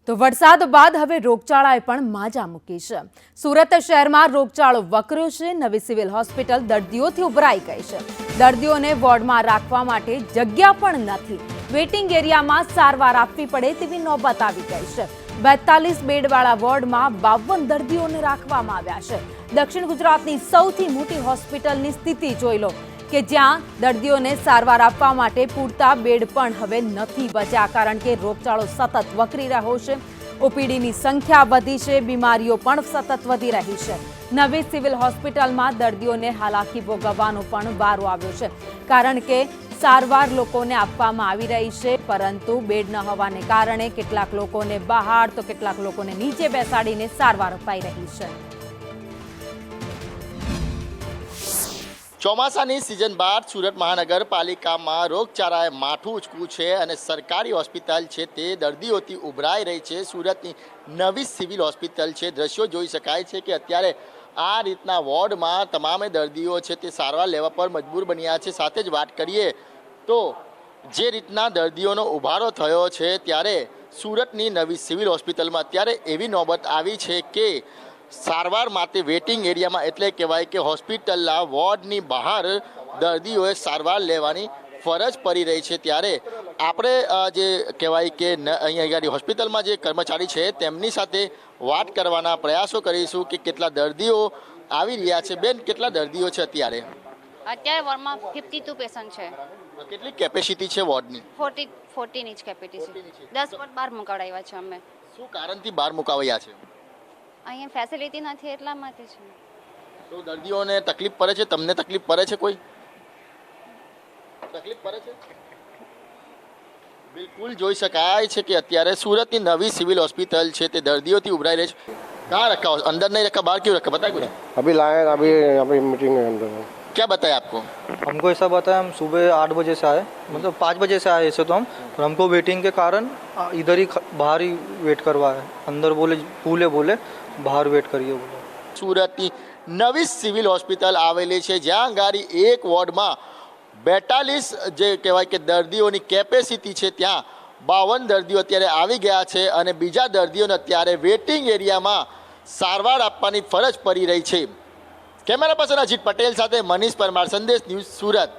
તો વરસાદ બાદ હવે રોગચાળાએ પણ માજા મૂકી છે। સુરત શહેરમાં રોગચાળો વકર્યો છે। નવી સિવિલ હોસ્પિટલ દર્દીઓથી ઉભરાઈ ગઈ છે। દર્દીઓને વોર્ડમાં રાખવા માટે જગ્યા પણ નથી। વેઇટિંગ એરિયામાં સારવાર આપવી પડે તેવી નોબત આવી ગઈ છે। 42 બેડવાળા વોર્ડમાં 52 દર્દીઓને રાખવામાં આવ્યા છે। દક્ષિણ ગુજરાતની સૌથી મોટી હોસ્પિટલની સ્થિતિ જોઈ લો કે જ્યાં દર્દીઓને સારવાર આપવા માટે પૂરતા બેડ પણ હવે નથી બચ્યા, કારણ કે રોગચાળો સતત વકરી રહ્યો છે। ઓપીડીની સંખ્યા વધી છે, બીમારીઓ પણ સતત વધી રહી છે। નવી સિવિલ હોસ્પિટલમાં દર્દીઓને હાલાકી ભોગવવાનો પણ વારો આવ્યો છે, કારણ કે સારવાર લોકોને આપવામાં આવી રહી છે, પરંતુ બેડ ન હોવાને કારણે કેટલાક લોકોને બહાર તો કેટલાક લોકોને નીચે બેસાડીને સારવાર અપાઈ રહી છે। ચોમાસાની સિઝન બાદ સુરત મહાનગરપાલિકામાં રોગચાળાએ માથું ઉંચક્યું છે અને સરકારી હોસ્પિટલ છે તે દર્દીઓથી ઉભરાઈ રહી છે। સુરતની નવી સિવિલ હોસ્પિટલ છે, દ્રશ્યો જોઈ શકાય છે કે અત્યારે આ રીતના વોર્ડમાં તમામે દર્દીઓ છે તે સારવાર લેવા પર મજબૂર બન્યા છે। સાથે જ વાત કરીએ તો જે રીતના દર્દીઓનો ઉભારો થયો છે, ત્યારે સુરતની નવી સિવિલ હોસ્પિટલમાં અત્યારે એવી નોબત આવી છે કે સારવાર માટે વેઇટિંગ એરિયામાં એટલે કહેવાય કે હોસ્પિટલના વોર્ડની બહાર દર્દીઓએ સારવાર લેવાની ફરજ પડી રહી છે। ત્યારે આપણે જે કહેવાય કે અહીંયા હોસ્પિટલમાં જે કર્મચારી છે તેમની સાથે વાત કરવાના પ્રયાસો કરીશું કે કેટલા દર્દીઓ આવી રહ્યા છે। બેન, કેટલા દર્દીઓ છે અત્યારે? અત્યારે વોર્ડમાં 52 પેશન્ટ છે। કેટલી કેપેસિટી છે વોર્ડની? 40 ની જ કેપેસિટી છે। 10 વોર્ડ બહાર મુકાવડાવ્યા છે અમે। શું કારણથી બહાર મુકાવ્યા છે? અહીંયા ફેસિલિટી નથી એટલા માટે છે। તો દર્દીઓને તકલીફ પડે છે? તમને તકલીફ પડે છે? કોઈ તકલીફ પડે છે? બિલકુલ જોઈ શકાય છે કે અત્યારે સુરતની નવી સિવિલ હોસ્પિટલ છે તે દર્દીઓથી ઉભરાઈ રહી છે। कहाँ रखा हो? अंदर नहीं रखा, बाहर क्यों रखा? बताया कुछ? अभी लाए, अभी मीटिंग है अंदर। क्या बताया आपको? हमको ऐसा बताया, हम सुबह 8 बजे से आए, मतलब 5 बजे से आए ऐसे तो हम, और हमको वेटिंग के कारण इधर ही बाहर ही वेट करवाया। अंदर बोले बाहर वेट करिए बोले। સુરતની નવી સિવિલ હોસ્પિટલ આવેલી છે, જ્યાં ગાડી એક વોર્ડમાં 42 જે કહેવાય કે દર્દીઓની કેપેસિટી છે, ત્યાં 52 દર્દીઓ અત્યારે આવી ગયા છે અને બીજા દર્દીઓને અત્યારે વેઇટિંગ એરિયામાં સારવાર આપવાની ફરજ પડી રહી છે। કેમેરા પર્સન અજીત પટેલ સાથે મનીષ પરમાર, સંદેશ ન્યૂઝ, સુરત।